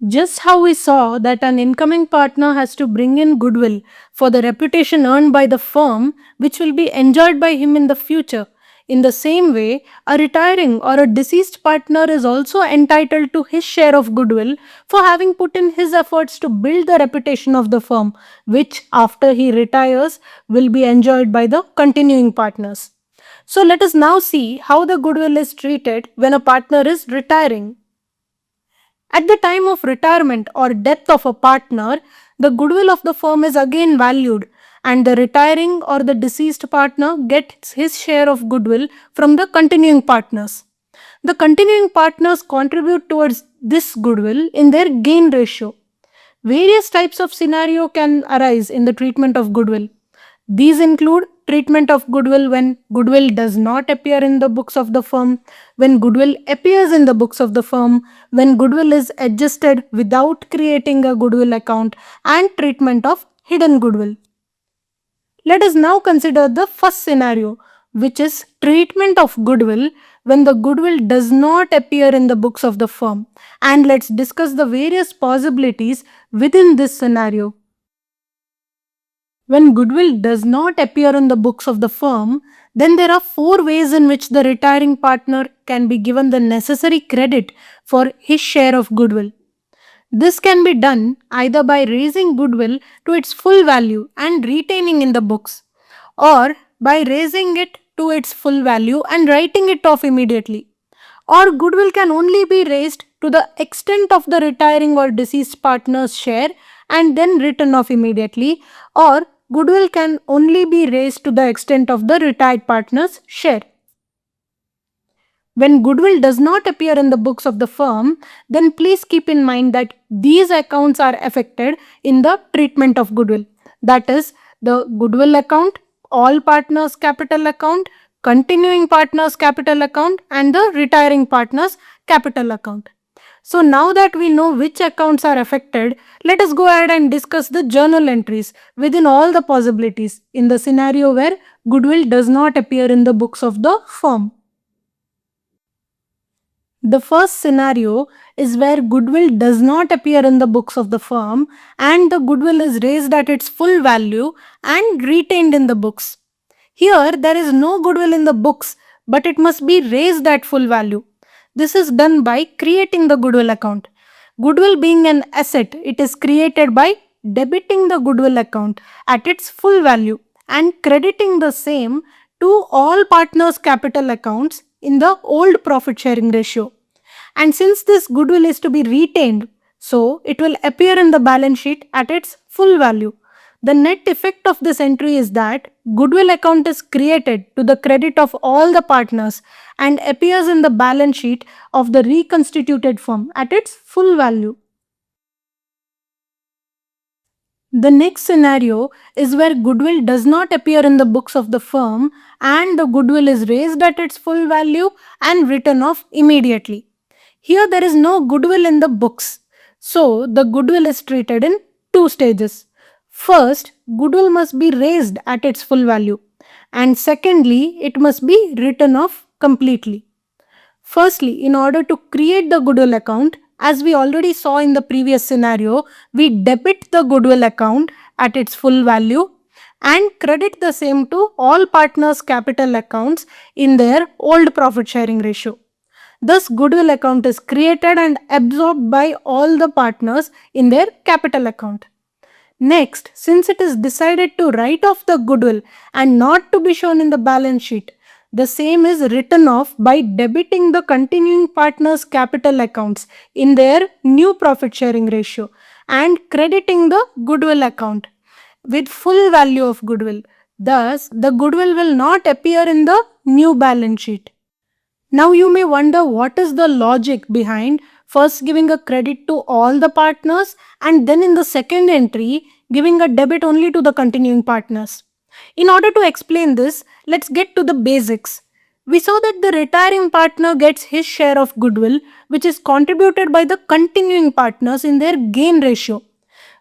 Just how we saw that an incoming partner has to bring in goodwill for the reputation earned by the firm, which will be enjoyed by him in the future. In the same way, a retiring or a deceased partner is also entitled to his share of goodwill for having put in his efforts to build the reputation of the firm, which after he retires will be enjoyed by the continuing partners. So let us now see how the goodwill is treated when a partner is retiring. At the time of retirement or death of a partner, the goodwill of the firm is again valued, and the retiring or the deceased partner gets his share of goodwill from the continuing partners. The continuing partners contribute towards this goodwill in their gain ratio. Various types of scenario can arise in the treatment of goodwill. These include treatment of goodwill when goodwill does not appear in the books of the firm, when goodwill appears in the books of the firm, when goodwill is adjusted without creating a goodwill account, and treatment of hidden goodwill. Let us now consider the first scenario, which is treatment of goodwill when the goodwill does not appear in the books of the firm. And let's discuss the various possibilities within this scenario. When goodwill does not appear in the books of the firm, then there are four ways in which the retiring partner can be given the necessary credit for his share of goodwill. This can be done either by raising goodwill to its full value and retaining in the books, or by raising it to its full value and writing it off immediately. Or goodwill can only be raised to the extent of the retiring or deceased partner's share and then written off immediately, or goodwill can only be raised to the extent of the retired partner's share. When goodwill does not appear in the books of the firm, then please keep in mind that these accounts are affected in the treatment of goodwill. That is, the goodwill account, all partners capital account, continuing partners capital account, and the retiring partners capital account. So now that we know which accounts are affected, let us go ahead and discuss the journal entries within all the possibilities in the scenario where goodwill does not appear in the books of the firm. The first scenario is where goodwill does not appear in the books of the firm and the goodwill is raised at its full value and retained in the books. Here, there is no goodwill in the books, but it must be raised at full value. This is done by creating the goodwill account. Goodwill being an asset, it is created by debiting the goodwill account at its full value and crediting the same to all partners' capital accounts in the old profit sharing ratio. And since this goodwill is to be retained, so it will appear in the balance sheet at its full value. The net effect of this entry is that goodwill account is created to the credit of all the partners and appears in the balance sheet of the reconstituted firm at its full value. The next scenario is where goodwill does not appear in the books of the firm and the goodwill is raised at its full value and written off immediately. Here there is no goodwill in the books, so the goodwill is treated in two stages. First, goodwill must be raised at its full value, and secondly, it must be written off completely. Firstly, in order to create the goodwill account, as we already saw in the previous scenario, we debit the goodwill account at its full value and credit the same to all partners' capital accounts in their old profit sharing ratio. Thus, goodwill account is created and absorbed by all the partners in their capital account. Next, since it is decided to write off the goodwill and not to be shown in the balance sheet, the same is written off by debiting the continuing partners' capital accounts in their new profit sharing ratio and crediting the goodwill account with full value of goodwill. Thus, the goodwill will not appear in the new balance sheet. Now you may wonder what is the logic behind first giving a credit to all the partners and then in the second entry giving a debit only to the continuing partners. In order to explain this, let's get to the basics. We saw that the retiring partner gets his share of goodwill, which is contributed by the continuing partners in their gain ratio.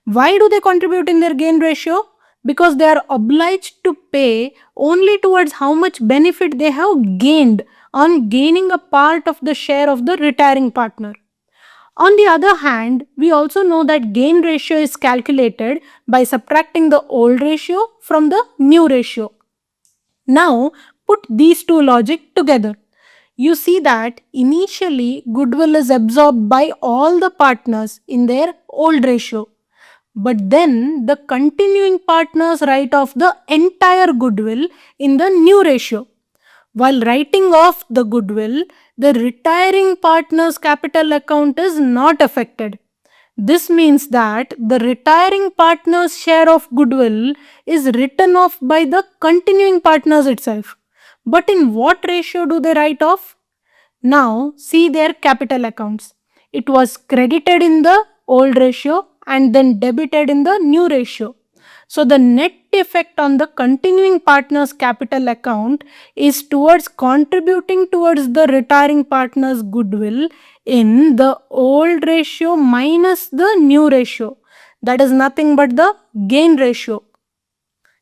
Why do they contribute in their gain ratio? Because they are obliged to pay only towards how much benefit they have gained on gaining a part of the share of the retiring partner. On the other hand, we also know that gain ratio is calculated by subtracting the old ratio from the new ratio. Now, put these two logic together. You see that initially goodwill is absorbed by all the partners in their old ratio. But then the continuing partners write off the entire goodwill in the new ratio. While writing off the goodwill, the retiring partner's capital account is not affected. This means that the retiring partner's share of goodwill is written off by the continuing partners itself. But in what ratio do they write off? Now see their capital accounts. It was credited in the old ratio and then debited in the new ratio. So the net effect on the continuing partner's capital account is towards contributing towards the retiring partner's goodwill in the old ratio minus the new ratio. That is nothing but the gain ratio.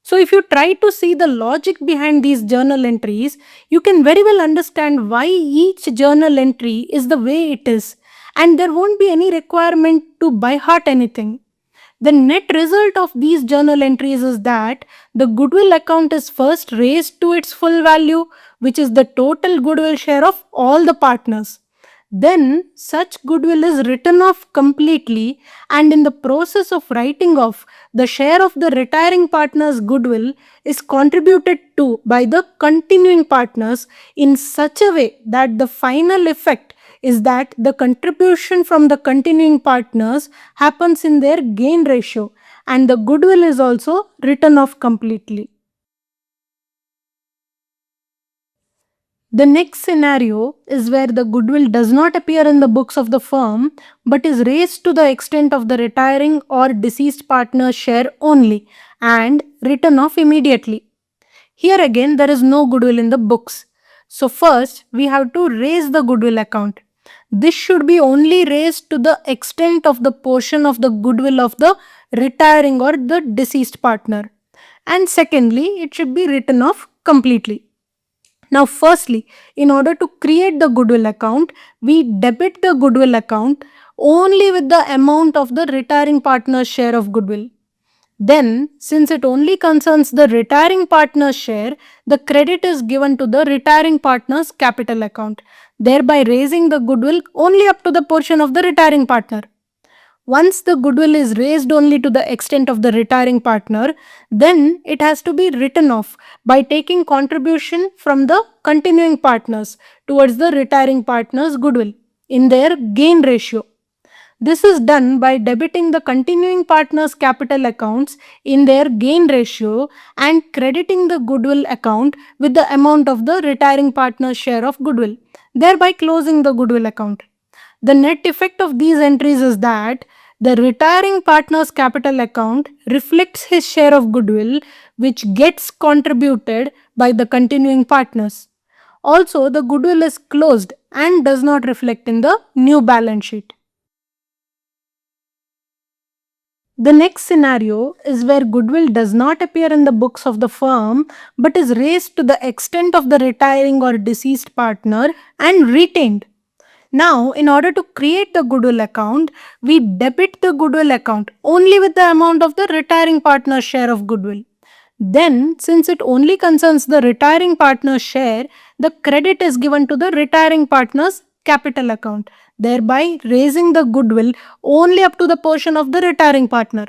So if you try to see the logic behind these journal entries, you can very well understand why each journal entry is the way it is, and there won't be any requirement to by heart anything. The net result of these journal entries is that the goodwill account is first raised to its full value, which is the total goodwill share of all the partners. Then such goodwill is written off completely, and in the process of writing off, the share of the retiring partner's goodwill is contributed to by the continuing partners in such a way that the final effect is that the contribution from the continuing partners happens in their gain ratio, and the goodwill is also written off completely. The next scenario is where the goodwill does not appear in the books of the firm but is raised to the extent of the retiring or deceased partner's share only and written off immediately. Here again, there is no goodwill in the books. So, first we have to raise the goodwill account. This should be only raised to the extent of the portion of the goodwill of the retiring or the deceased partner. And secondly, it should be written off completely. Now, firstly, in order to create the goodwill account, we debit the goodwill account only with the amount of the retiring partner's share of goodwill. Then, since it only concerns the retiring partner's share, the credit is given to the retiring partner's capital account, thereby raising the goodwill only up to the portion of the retiring partner. Once the goodwill is raised only to the extent of the retiring partner, then it has to be written off by taking contribution from the continuing partners towards the retiring partner's goodwill in their gain ratio. This is done by debiting the continuing partners' capital accounts in their gain ratio and crediting the goodwill account with the amount of the retiring partner's share of goodwill, thereby closing the goodwill account. The net effect of these entries is that the retiring partner's capital account reflects his share of goodwill, which gets contributed by the continuing partners. Also, the goodwill is closed and does not reflect in the new balance sheet. The next scenario is where goodwill does not appear in the books of the firm but is raised to the extent of the retiring or deceased partner and retained. Now, in order to create the goodwill account, we debit the goodwill account only with the amount of the retiring partner's share of goodwill. Then, since it only concerns the retiring partner's share, the credit is given to the retiring partner's capital account, thereby raising the goodwill only up to the portion of the retiring partner.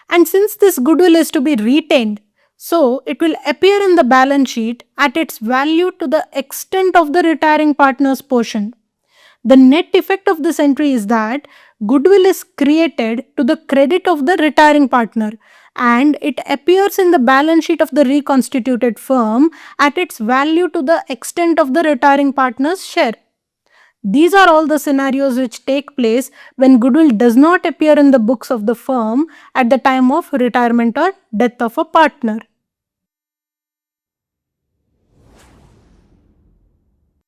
And since this goodwill is to be retained, so it will appear in the balance sheet at its value to the extent of the retiring partner's portion. The net effect of this entry is that goodwill is created to the credit of the retiring partner and it appears in the balance sheet of the reconstituted firm at its value to the extent of the retiring partner's share. These are all the scenarios which take place when goodwill does not appear in the books of the firm at the time of retirement or death of a partner.